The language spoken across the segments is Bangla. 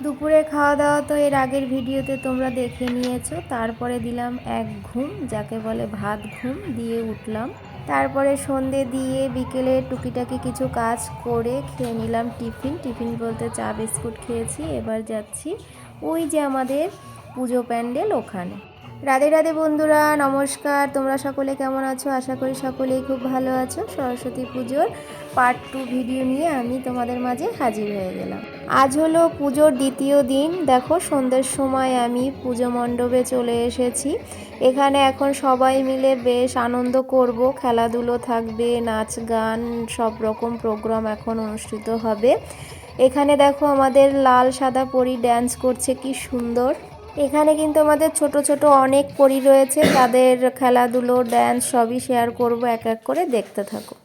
দুপুরে খাওয়া দাওয়া তো এর আগের ভিডিওতে তোমরা দেখে নিয়েছো। তারপরে দিলাম এক ঘুম, যাকে বলে ভাত ঘুম, দিয়ে উঠলাম। তারপরে সন্ধে দিয়ে বিকেলে টুকিটাকি কিছু কাজ করে খেয়ে নিলাম টিফিন বলতে চা বিস্কুট খেয়েছি। এবার যাচ্ছি ওই যে আমাদের পুজো প্যান্ডেল, ওখানে। রাধে রাধে বন্ধুরা, নমস্কার। তোমরা সকলে কেমন আছো? আশা করি সকলেই খুব ভালো আছো। সরস্বতী পুজোর পার্ট 2 ভিডিও নিয়ে আমি তোমাদের মাঝে হাজির হয়ে গেলাম। আজ হলো পুজোর দ্বিতীয় দিন। দেখো, সন্ধ্যের সময় আমি পুজো মণ্ডপে চলে এসেছি। এখানে এখন সবাই মিলে বেশ আনন্দ করব, খেলাধুলো থাকবে, নাচ গান সব রকম প্রোগ্রাম এখন অনুষ্ঠিত হবে। এখানে দেখো আমাদের লাল সাদা পরী ড্যান্স করছে, কি সুন্দর। এখানে কিন্তু আমাদের ছোট ছোট অনেক পরী রয়েছে, তাদের খেলাধুলো ড্যান্স সবই শেয়ার করব, এক এক করে দেখতে থাকো।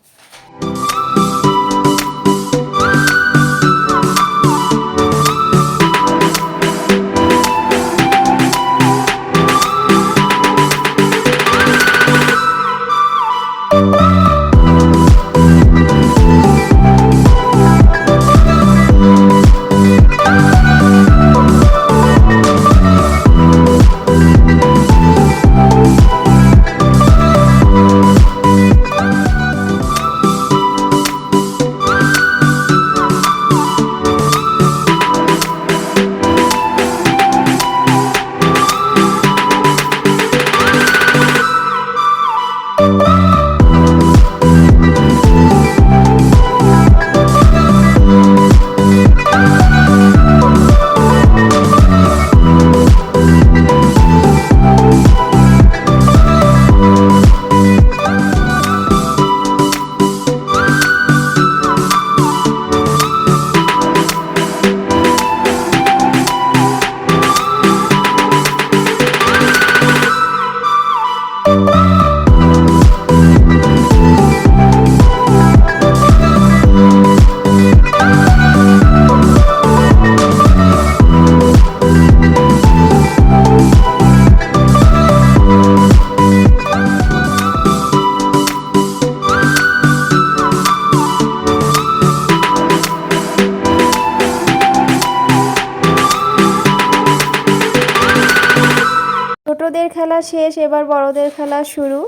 ছোটদের খেলা শেষ, এবার বড়দের খেলা শুরু।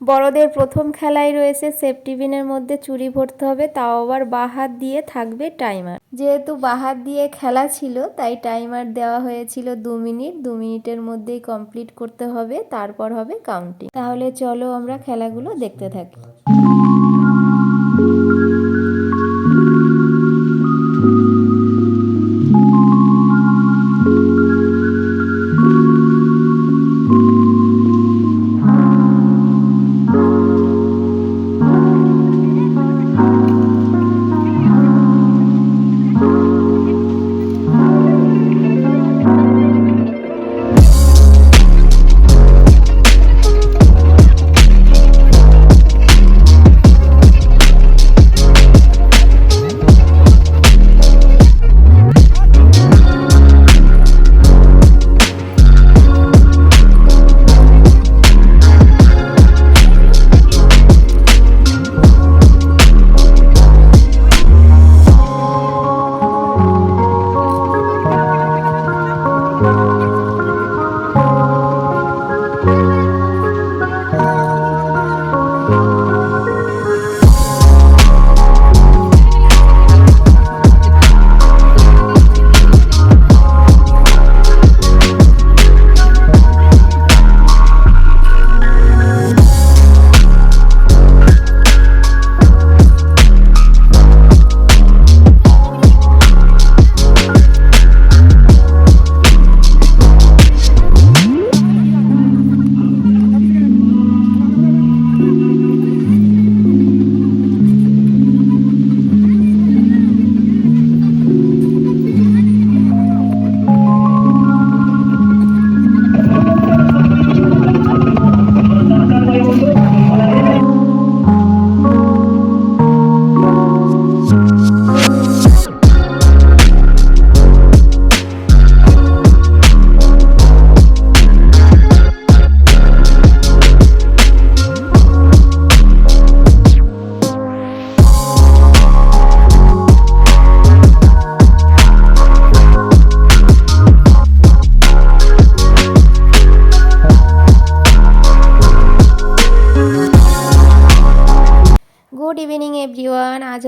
বড়দের প্রথম খেলাই রয়েছে সেফটি বিনের মধ্যে চুরি ভরতে হবে, তাও আবার বাঁ হাত দিয়ে, থাকবে টাইমার। যেহেতু বাঁ হাত দিয়ে খেলা ছিল তাই টাইমার দেওয়া হয়েছিল 2 মিনিট। 2 মিনিটের মধ্যেই কমপ্লিট করতে হবে, তারপর হবে কাউন্টিং। তাহলে চলো আমরা খেলাগুলো দেখতে থাকি।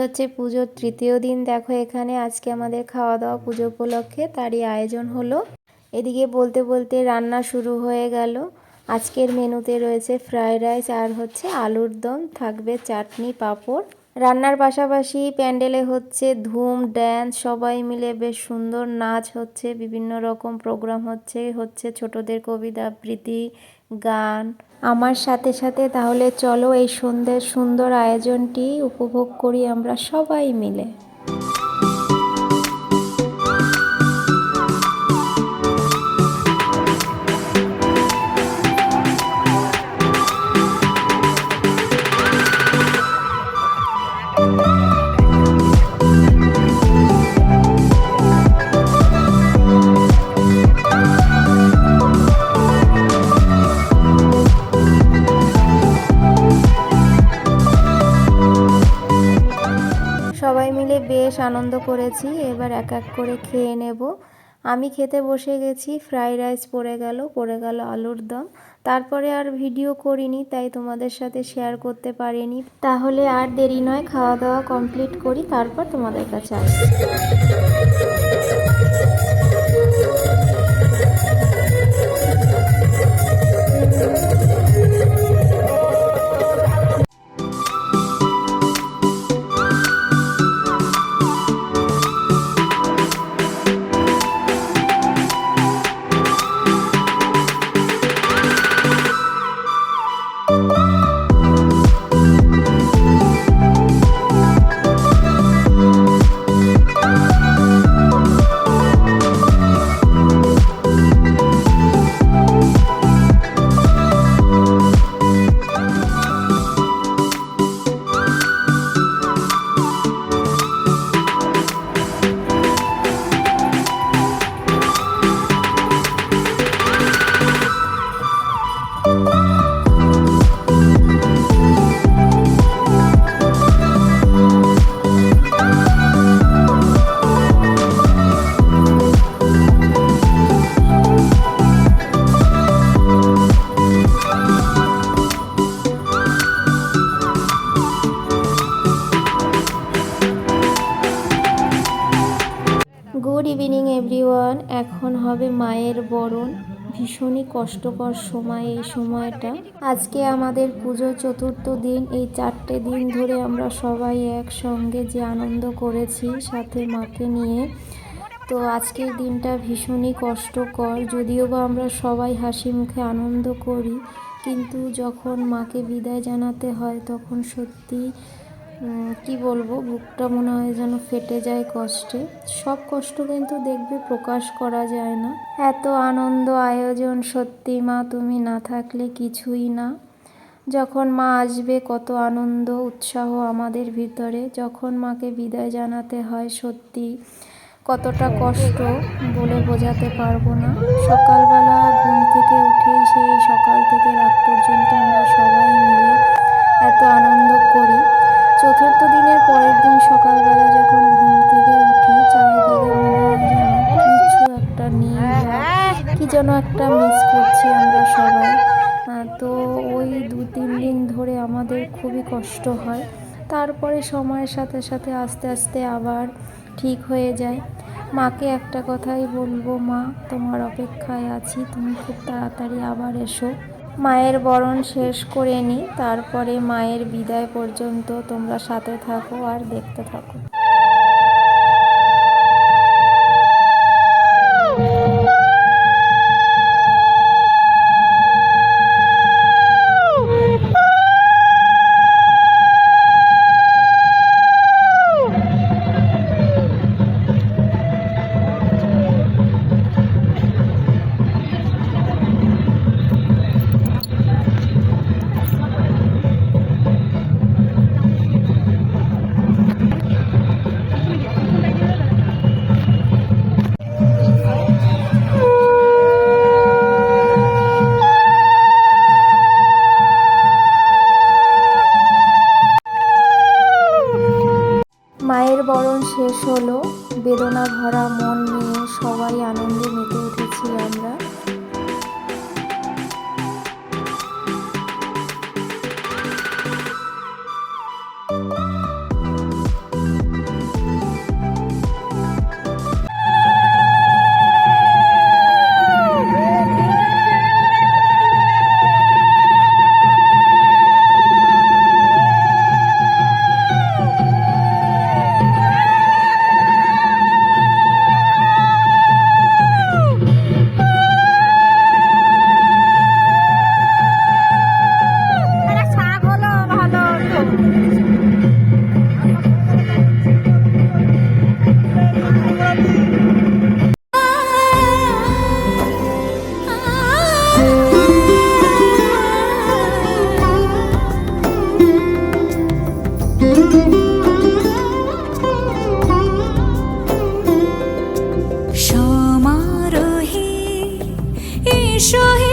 হচ্ছে পুজোর তৃতীয় দিন। দেখো এখানে আজকে আমাদের খাওয়া দাওয়া পুজো উপলক্ষে তারই আয়োজন হলো। এদিকে বলতে বলতে রান্না শুরু হয়ে গেল। আজকের মেনুতে রয়েছে ফ্রাইড রাইস আর হচ্ছে আলুর দম, থাকবে চাটনি পাঁপড়। রান্নার পাশাপাশি প্যান্ডেলে হচ্ছে ধুম ড্যান্স, সবাই মিলে বেশ সুন্দর নাচ হচ্ছে, বিভিন্ন রকম প্রোগ্রাম হচ্ছে ছোটদের কবিতা আবৃত্তি, গান। আমার সাথে সাথে তাহলে চলো এই সন্ধ্যের সুন্দর আয়োজনটি উপভোগ করি আমরা সবাই মিলে। সবাই মিলে বেশ আনন্দ করেছি। এবার এক এক করে খেয়ে নেব। আমি খেতে বসে গেছি, ফ্রাইড রাইস পড়ে গেল আলুর দম। তারপরে আর ভিডিও করিনি, তাই তোমাদের সাথে শেয়ার করতে পারিনি। তাহলে আর দেরি নয়, খাওয়া দাওয়া কমপ্লিট করি, তারপর তোমাদের কাছে আসি। Good evening everyone. এখন হবে মায়ের বরণ। ভীষণই কষ্টকর সময় এই সময়টা। আজকে আমাদের পুজো চতুর্থ দিন। এই 4টে দিন ধরে আমরা সবাই একসঙ্গে যে আনন্দ করেছি সাথে মাকে নিয়ে, তো আজকের দিনটা ভীষণই কষ্টকর। যদিও বা আমরা সবাই হাসি মুখে আনন্দ করি, কিন্তু যখন মাকে বিদায় জানাতে হয় তখন সত্যি কি বলবো, বুকটা মনে হয় যেন ফেটে যায় কষ্টে। সব কষ্ট কিন্তু দেখবে প্রকাশ করা যায় না। এত আনন্দ আয়োজন, সত্যি মা তুমি না থাকলে কিছুই না। যখন মা আসবে কত আনন্দ উৎসাহ আমাদের ভিতরে, যখন মাকে বিদায় জানাতে হয় সত্যি কতটা কষ্ট বলে বোঝাতে পারবো না। সকালবেলা ঘুম থেকে উঠেই সেই সকাল থেকে রাত পর্যন্ত আমরা সবাই মিলে এত আনন্দ করি। চতুর্থ দিনের পরের দিন সকালবেলা যখন ঘুম থেকে উঠি, চারিদিকে মনে হয় যেন কিছু একটা নেই, কি যেন একটা মিস করছি আমরা সবাই। তো ওই 2-3 দিন ধরে আমাদের খুবই কষ্ট হয়। তারপরে সময়ের সাথে সাথে আস্তে আস্তে আবার ঠিক হয়ে যায়। মাকে একটা কথাই বলবো, মা তোমার অপেক্ষায় আছি, তুমি খুব তাড়াতাড়ি আবার এসো। মায়ের বরণ শেষ করে নিই, তারপরে মায়ের বিদায় পর্যন্ত তোমরা সাথে থাকো আর দেখতে থাকো। মায়ের বরণ শেষ হলো। বেদনা ভরা মন নিয়ে সবাই আনন্দে মেতে উঠেছি আমরা। এসো হে